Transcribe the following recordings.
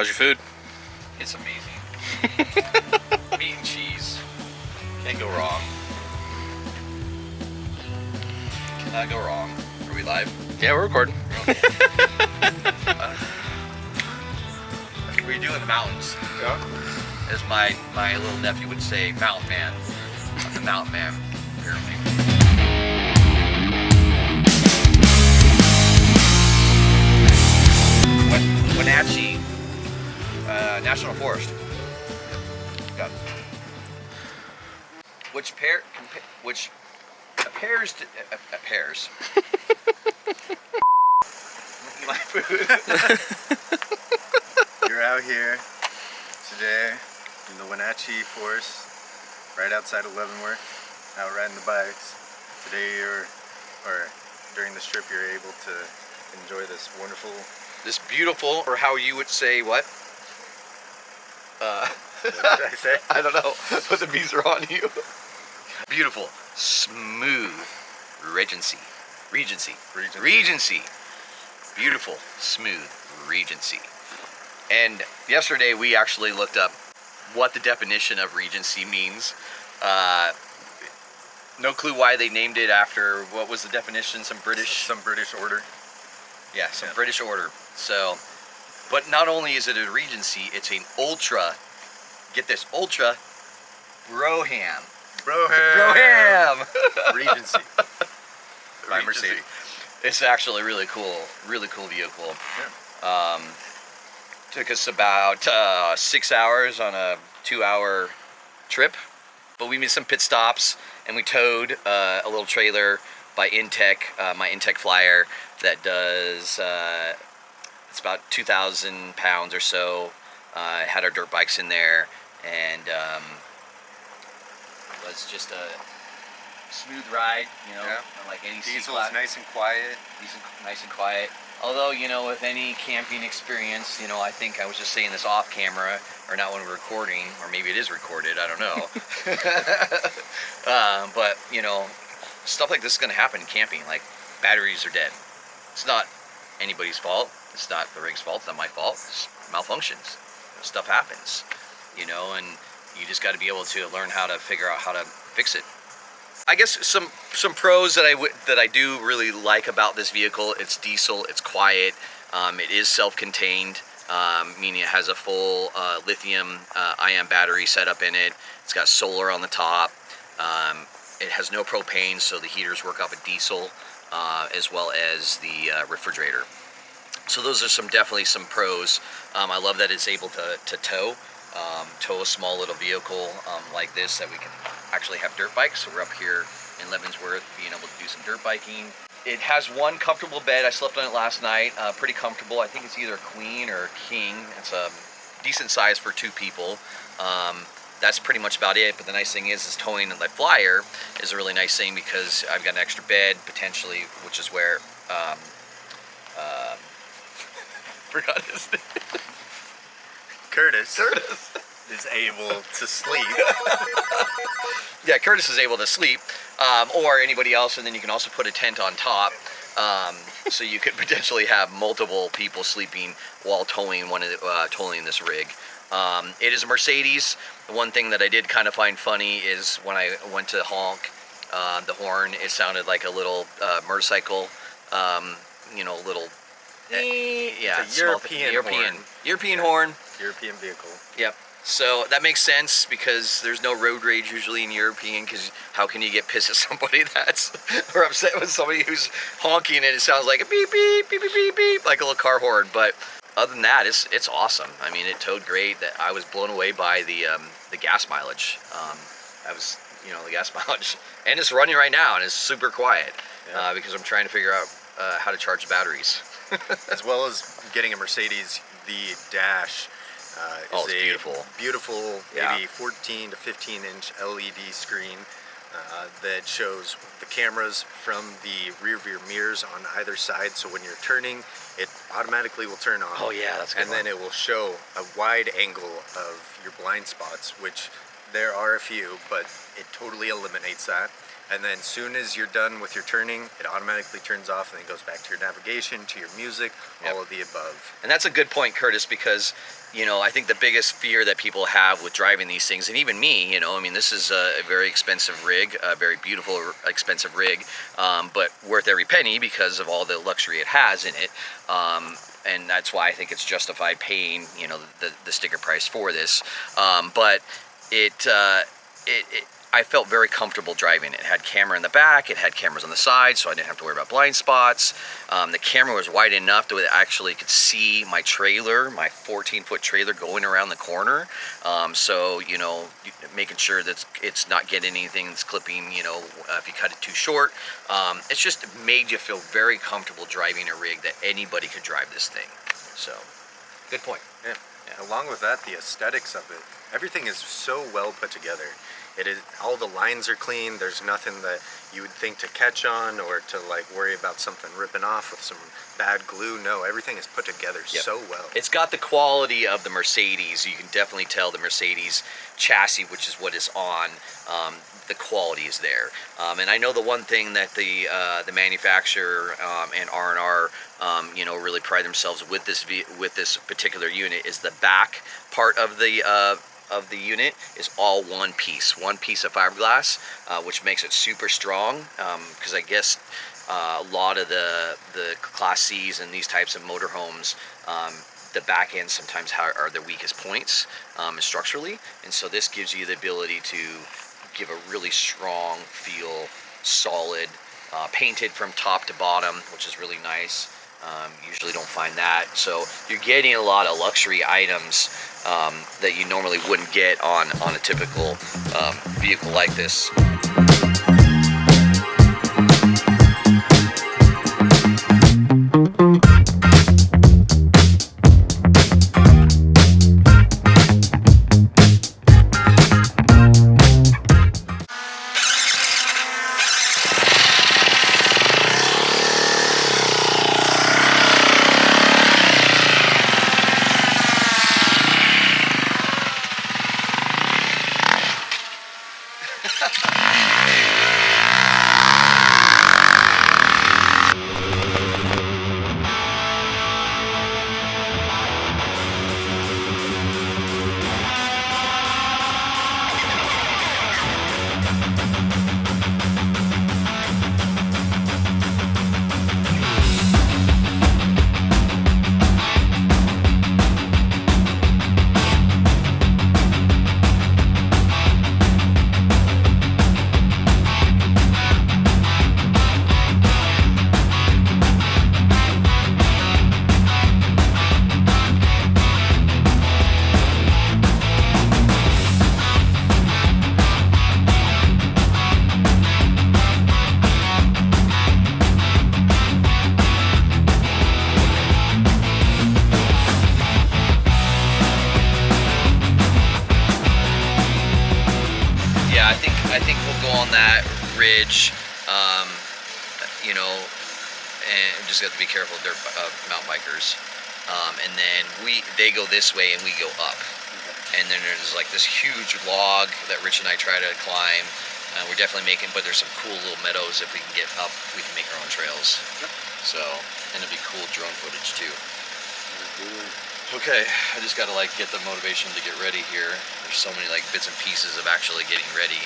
How's your food? It's amazing. Meat and cheese. Can't go wrong. Cannot go wrong. Are we live? Yeah, we're recording. What are you doing in the mountains? Yeah. As my little nephew would say, mountain man. I'm the mountain man, apparently. Wenatchee National Forest. Got which appears my food. You're out here today in the Wenatchee Forest, right outside of Leavenworth, out riding the bikes. Today during this trip you're able to enjoy this wonderful, This beautiful, or how you would say what? what did I say? I don't know, but the bees are on you. Beautiful, smooth Regency. Beautiful, smooth Regency. And yesterday we actually looked up what the definition of Regency means. No clue why they named it after, what was the definition? Some British order. Yeah, some British order. So, but not only is it a Regency, it's an ultra, get this, ultra Broham. Broham. Regency. By Regency. Mercedes. It's actually really cool vehicle. Yeah. Took us about 6 hours on a 2-hour trip, but we made some pit stops and we towed a little trailer by Intech, my Intech Flyer that does, it's about 2,000 pounds or so. Had our dirt bikes in there, and it was just a smooth ride, you know, like any Diesel is nice and quiet. nice and quiet. Although, you know, with any camping experience, you know, I think I was just saying this off camera, or not when we're recording, or maybe it is recorded, I don't know. But, you know, stuff like this is going to happen in camping. Like, batteries are dead. It's not anybody's fault. It's not the rig's fault. It's not my fault. It's malfunctions. Stuff happens, you know, and you just got to be able to learn how to figure out how to fix it. I guess some pros that I do really like about this vehicle. It's diesel. It's quiet. It is self-contained, meaning it has a full lithium-ion battery setup in it. It's got solar on the top. It has no propane, so the heaters work off of diesel, as well as the refrigerator. So those are definitely some pros. I love that it's able to tow a small little vehicle like this, that we can actually have dirt bikes. So we're up here in Leavenworth being able to do some dirt biking. It has one comfortable bed. I slept on it last night. Pretty comfortable. I think it's either a queen or a king. It's a decent size for 2 people. That's pretty much about it. But the nice thing is towing the Flyer is a really nice thing, because I've got an extra bed potentially, which is where forgot his name. Curtis is able to sleep. Yeah, Curtis is able to sleep, or anybody else, and then you can also put a tent on top, so you could potentially have multiple people sleeping while towing this rig. It is a Mercedes. The one thing that I did kind of find funny is when I went to honk the horn, it sounded like a little motorcycle, you know, little. Yeah, it's a European horn. European vehicle. Yep. So that makes sense, because there's no road rage usually in European, because how can you get pissed at somebody that's, or upset with somebody who's honking and it sounds like a beep, beep, beep, beep, beep, beep, like a little car horn. But other than that, it's awesome. I mean, it towed great. I was blown away by the gas mileage. The gas mileage. And it's running right now, and it's super quiet, because I'm trying to figure out how to charge the batteries. As well as getting a Mercedes, the dash is a beautiful, maybe 14 to 15 inch LED screen that shows the cameras from the rear view mirrors on either side. So when you're turning, it automatically will turn on. Oh yeah, that's good. And then it will show a wide angle of your blind spots, which there are a few, but it totally eliminates that. And then soon as you're done with your turning, it automatically turns off and then goes back to your navigation, to your music, all of the above. And that's a good point, Curtis, because, you know, I think the biggest fear that people have with driving these things, and even me, you know, I mean, this is a very expensive rig, a very beautiful, expensive rig, but worth every penny because of all the luxury it has in it. And that's why I think it's justified paying, you know, the sticker price for this. But I felt very comfortable driving it. It had camera in the back, it had cameras on the side, so I didn't have to worry about blind spots. The camera was wide enough that I actually could see my trailer, my 14-foot trailer going around the corner. So, you know, making sure that it's not getting anything that's clipping, you know, if you cut it too short. It's just made you feel very comfortable driving a rig that anybody could drive this thing. So, good point. Yeah. Along with that, the aesthetics of it, everything is so well put together. It is, all the lines are clean. There's nothing that you would think to catch on or to like worry about something ripping off with some bad glue. No, everything is put together so well. It's got the quality of the Mercedes. You can definitely tell the Mercedes chassis, which is what is on. The quality is there. And I know the one thing that the manufacturer and R&R you know, really pride themselves with this particular unit is the back part of the unit is all one piece of fiberglass, which makes it super strong, because I guess a lot of the Class C's and these types of motorhomes, the back end sometimes are the weakest points structurally, and so this gives you the ability to give a really strong feel, solid, painted from top to bottom, which is really nice. Usually don't find that, so you're getting a lot of luxury items that you normally wouldn't get on a typical vehicle like this. I think we'll go on that ridge, you know, and just have to be careful of mountain bikers. And then they go this way and we go up. And then there's like this huge log that Rich and I try to climb. We're definitely making, but there's some cool little meadows. If we can get up, we can make our own trails. Yep. So, and it'd be cool drone footage too. Okay, I just gotta like get the motivation to get ready here. There's so many like bits and pieces of actually getting ready.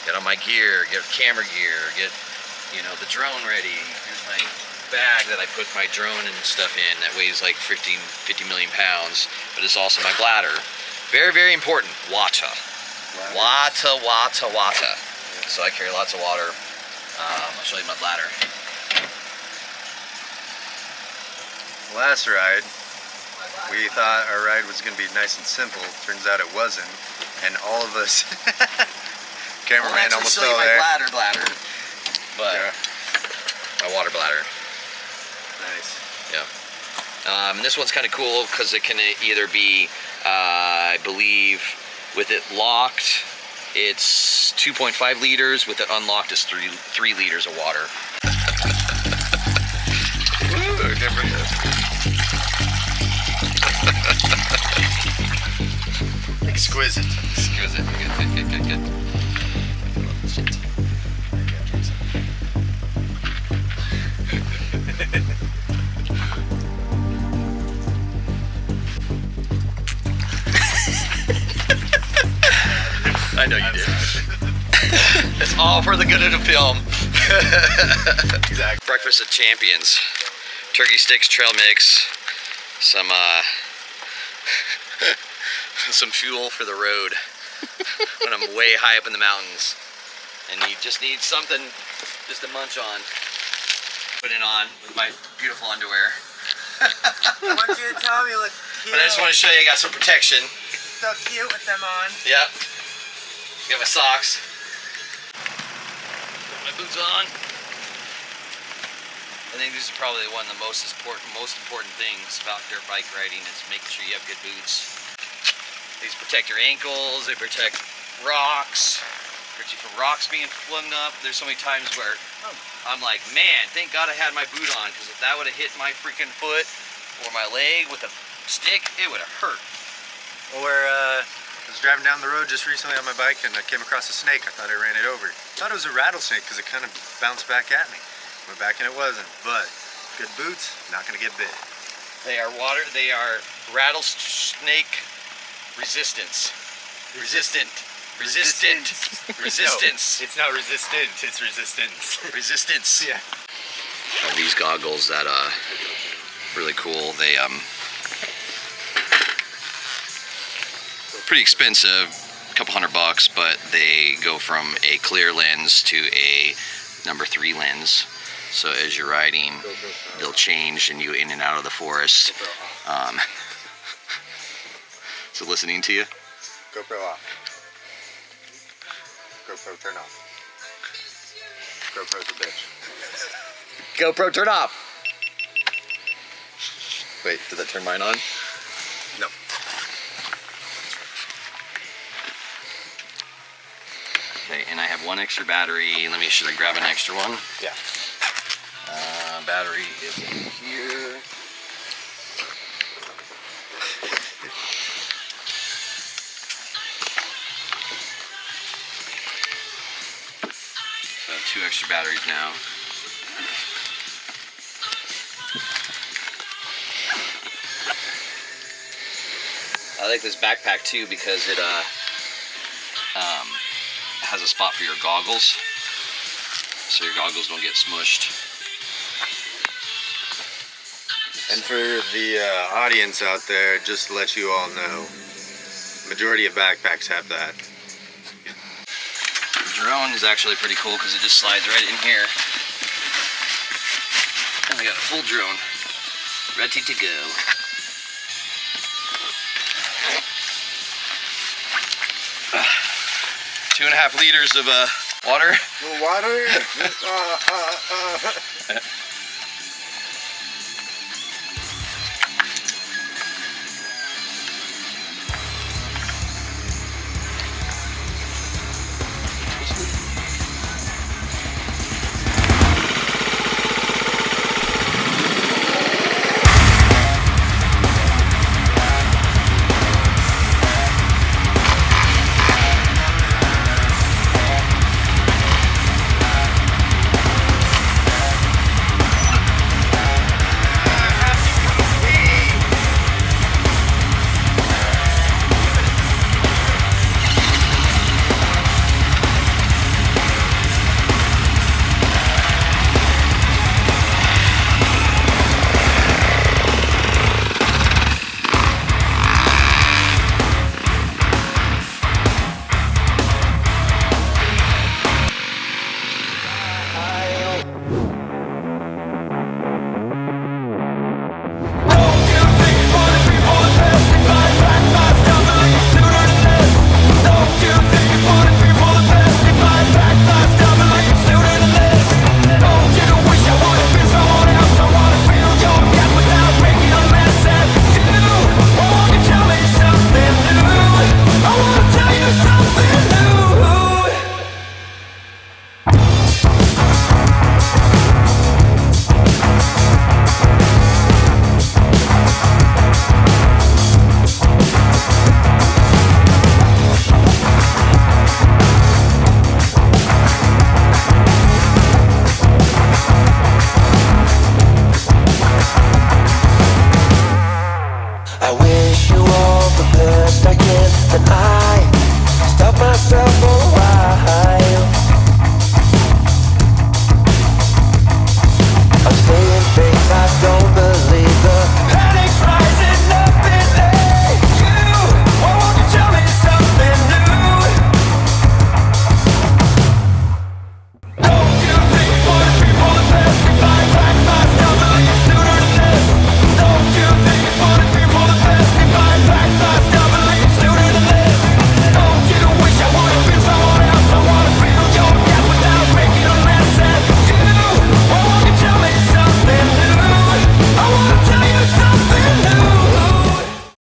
Get on my gear, get camera gear, get, you know, the drone ready. Here's my bag that I put my drone and stuff in that weighs like 50 million pounds, but it's also my bladder. Very, very important, water. Water. So I carry lots of water. I'll show you my bladder. Last ride, we thought our ride was going to be nice and simple. Turns out it wasn't. And all of us, cameraman almost fell there. My bladder. But yeah. My water bladder. Nice. Yeah. And this one's kind of cool because it can either be, I believe, with it locked, it's 2.5 liters. With it unlocked, it's 3 liters of water. Exquisite. Good. all for the good of the film. Exactly. Breakfast of champions. Turkey sticks, trail mix, some some fuel for the road when I'm way high up in the mountains and you just need something just to munch on. Put it on with my beautiful underwear. I want you to tell me, look cute. But I just want to show you I got some protection. So cute with them on. Yep. Got my socks. Put my boots on. I think this is probably one of the most important things about dirt bike riding is making sure you have good boots. These protect your ankles, they protect rocks, protect you from rocks being flung up. There's so many times where I'm like, man, thank God I had my boot on, because if that would have hit my freaking foot or my leg with a stick, it would have hurt. Or I was driving down the road just recently on my bike and I came across a snake. I thought I ran it over. Thought it was a rattlesnake because it kind of bounced back at me. Went back and it wasn't. But good boots, not gonna get bit. They are rattlesnake resistance. Resistant. Resistance. No, it's not resistant, it's resistance. Resistance. Yeah. These goggles that really cool. They pretty expensive, a couple $100, but they go from a clear lens to a number 3 lens. So as you're riding, they'll change and you in and out of the forest. So listening to you. GoPro off. GoPro turn off. GoPro's a bitch. GoPro turn off. Wait, did that turn mine on? No. Okay, and I have one extra battery. Should I grab an extra one? Yeah. Battery is in here. So 2 extra batteries now. I like this backpack too because it has a spot for your goggles, so your goggles don't get smushed. And for the audience out there, just to let you all know, majority of backpacks have that. The drone is actually pretty cool because it just slides right in here. And I got a full drone, ready to go. Two and a half liters of water. Water?